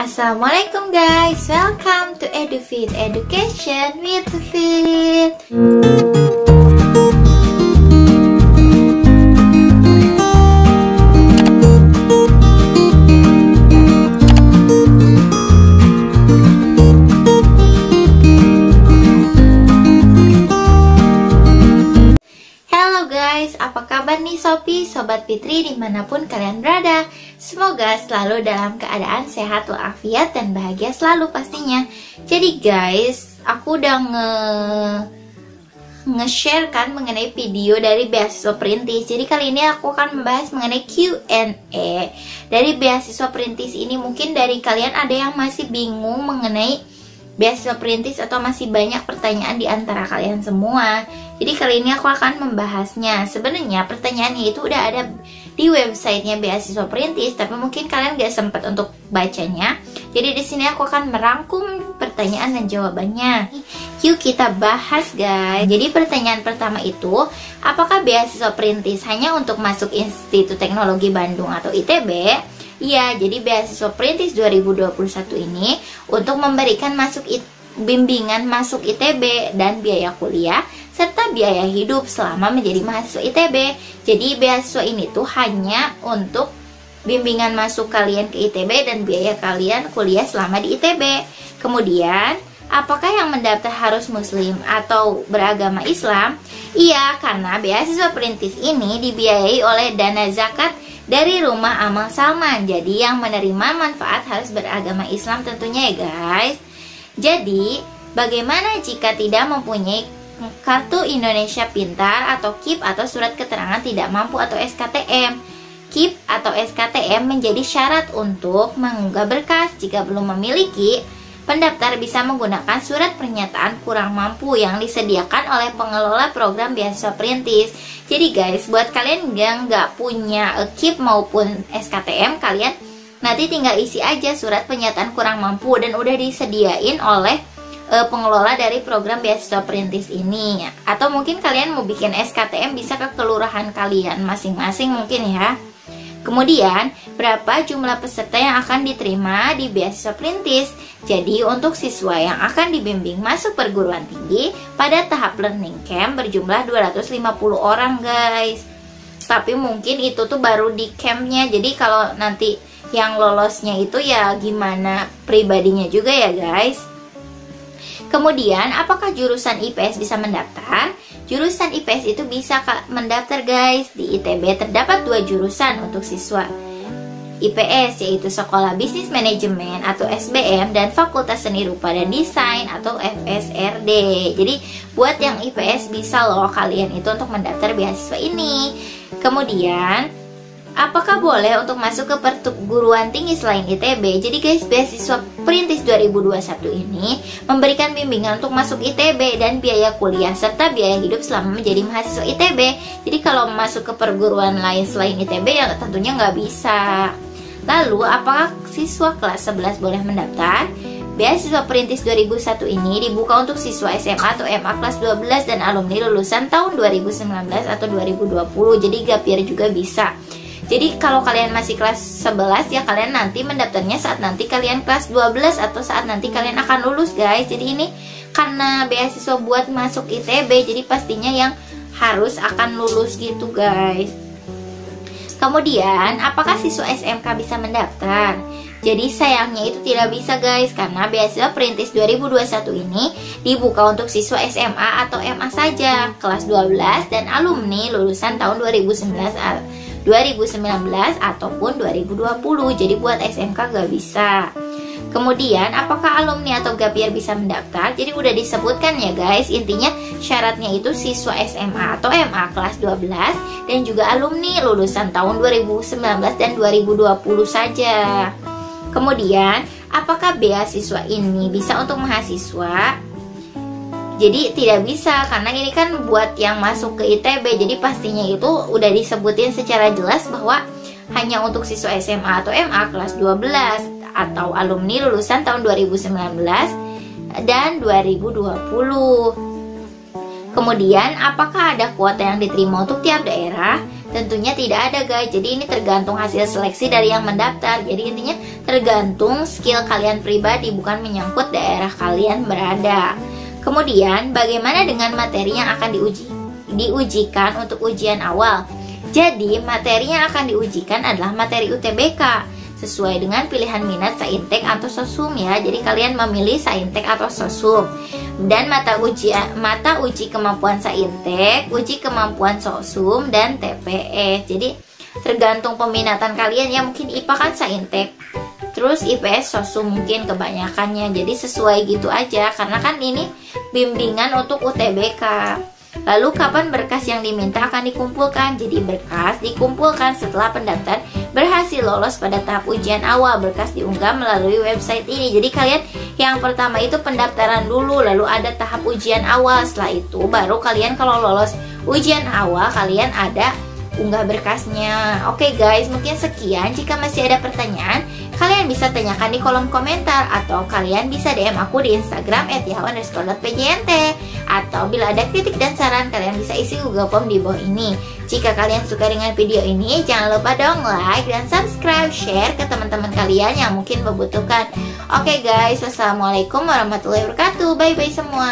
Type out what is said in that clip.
Assalamualaikum guys, welcome to EduFit Education with Fit. Halo guys, apa kabar nih Sobat Fitri dimanapun kalian berada? Semoga selalu dalam keadaan sehat walafiat dan bahagia selalu pastinya. Jadi guys, aku udah nge-share kan mengenai video dari beasiswa perintis. Jadi kali ini aku akan membahas mengenai Q&A dari beasiswa perintis ini. Mungkin dari kalian ada yang masih bingung mengenai beasiswa perintis atau masih banyak pertanyaan di antara kalian semua. Jadi kali ini aku akan membahasnya. Sebenarnya pertanyaannya itu udah ada di websitenya beasiswa perintis, tapi mungkin kalian gak sempat untuk bacanya. Jadi di sini aku akan merangkum pertanyaan dan jawabannya. Yuk kita bahas guys. Jadi pertanyaan pertama itu, apakah beasiswa perintis hanya untuk masuk Institut Teknologi Bandung atau ITB? Iya, jadi beasiswa perintis 2021 ini untuk memberikan bimbingan masuk ITB dan biaya kuliah serta biaya hidup selama menjadi mahasiswa ITB. Jadi beasiswa ini tuh hanya untuk bimbingan masuk kalian ke ITB dan biaya kalian kuliah selama di ITB. Kemudian, apakah yang mendaftar harus muslim atau beragama Islam? Iya, karena beasiswa perintis ini dibiayai oleh dana zakat dari Rumah Amal Salman. Jadi yang menerima manfaat harus beragama Islam tentunya ya guys. Jadi, bagaimana jika tidak mempunyai Kartu Indonesia Pintar atau KIP atau Surat Keterangan Tidak Mampu atau SKTM? KIP atau SKTM menjadi syarat untuk mengunggah berkas. Jika belum memiliki, pendaftar bisa menggunakan surat pernyataan kurang mampu yang disediakan oleh pengelola program beasiswa perintis. Jadi guys, buat kalian yang nggak punya KIP maupun SKTM, kalian nanti tinggal isi aja surat pernyataan kurang mampu dan udah disediain oleh pengelola dari program beasiswa perintis ini. Atau mungkin kalian mau bikin SKTM bisa ke kelurahan kalian masing-masing mungkin ya. Kemudian, berapa jumlah peserta yang akan diterima di beasiswa perintis? Jadi, untuk siswa yang akan dibimbing masuk perguruan tinggi pada tahap learning camp berjumlah 250 orang guys. Tapi mungkin itu tuh baru di campnya. Jadi kalau nanti yang lolosnya itu ya gimana pribadinya juga ya guys. Kemudian, apakah jurusan IPS bisa mendaftar? Jurusan IPS itu bisa mendaftar guys. Di ITB terdapat 2 jurusan untuk siswa IPS, yaitu Sekolah Bisnis Manajemen atau SBM dan Fakultas Seni Rupa dan Desain atau FSRD. Jadi buat yang IPS bisa loh kalian itu untuk mendaftar beasiswa ini. Kemudian, apakah boleh untuk masuk ke perguruan tinggi selain ITB? Jadi guys, beasiswa perintis 2021 ini memberikan bimbingan untuk masuk ITB dan biaya kuliah serta biaya hidup selama menjadi mahasiswa ITB. Jadi kalau masuk ke perguruan lain selain ITB ya tentunya nggak bisa. Lalu, apakah siswa kelas 11 boleh mendaftar? Beasiswa perintis 2001 ini dibuka untuk siswa SMA atau MA kelas 12 dan alumni lulusan tahun 2019 atau 2020. Jadi gap year juga bisa. Jadi kalau kalian masih kelas 11 ya kalian nanti mendaftarnya saat nanti kalian kelas 12 atau saat nanti kalian akan lulus guys. Jadi ini karena beasiswa buat masuk ITB, jadi pastinya yang harus akan lulus gitu guys. Kemudian, apakah siswa SMK bisa mendaftar? Jadi sayangnya itu tidak bisa guys, karena beasiswa perintis 2021 ini dibuka untuk siswa SMA atau MA saja, kelas 12 dan alumni lulusan tahun 2019 ataupun 2020. Jadi buat SMK gak bisa. Kemudian, apakah alumni atau gap year bisa mendaftar? Jadi udah disebutkan ya guys, intinya syaratnya itu siswa SMA atau MA kelas 12 dan juga alumni lulusan tahun 2019 dan 2020 saja. Kemudian, apakah beasiswa ini bisa untuk mahasiswa? Jadi tidak bisa, karena ini kan buat yang masuk ke ITB. Jadi pastinya itu udah disebutin secara jelas bahwa hanya untuk siswa SMA atau MA kelas 12 atau alumni lulusan tahun 2019 dan 2020. Kemudian, apakah ada kuota yang diterima untuk tiap daerah? Tentunya tidak ada guys. Jadi ini tergantung hasil seleksi dari yang mendaftar. Jadi intinya tergantung skill kalian pribadi, bukan menyangkut daerah kalian berada. Kemudian, bagaimana dengan materi yang akan diujikan untuk ujian awal? Jadi, materi yang akan diujikan adalah materi UTBK sesuai dengan pilihan minat Saintek atau Sosum ya. Jadi kalian memilih Saintek atau Sosum. Dan mata uji kemampuan Saintek, uji kemampuan Sosum, dan TPS. Jadi tergantung peminatan kalian ya, mungkin IPA kan Saintek, terus IPS Sosum mungkin kebanyakannya. Jadi sesuai gitu aja, karena kan ini bimbingan untuk UTBK. Lalu kapan berkas yang diminta akan dikumpulkan? Jadi berkas dikumpulkan setelah pendaftar berhasil lolos pada tahap ujian awal. Berkas diunggah melalui website ini. Jadi kalian yang pertama itu pendaftaran dulu, lalu ada tahap ujian awal. Setelah itu baru kalian kalau lolos ujian awal, kalian ada unggah berkasnya. Oke guys, mungkin sekian. Jika masih ada pertanyaan, kalian bisa tanyakan di kolom komentar, atau kalian bisa DM aku di Instagram @yahoo_pjnt. Atau bila ada kritik dan saran, kalian bisa isi Google Form di bawah ini. Jika kalian suka dengan video ini, jangan lupa dong like dan subscribe, share ke teman-teman kalian yang mungkin membutuhkan. Oke guys, wassalamualaikum warahmatullahi wabarakatuh. Bye bye semua.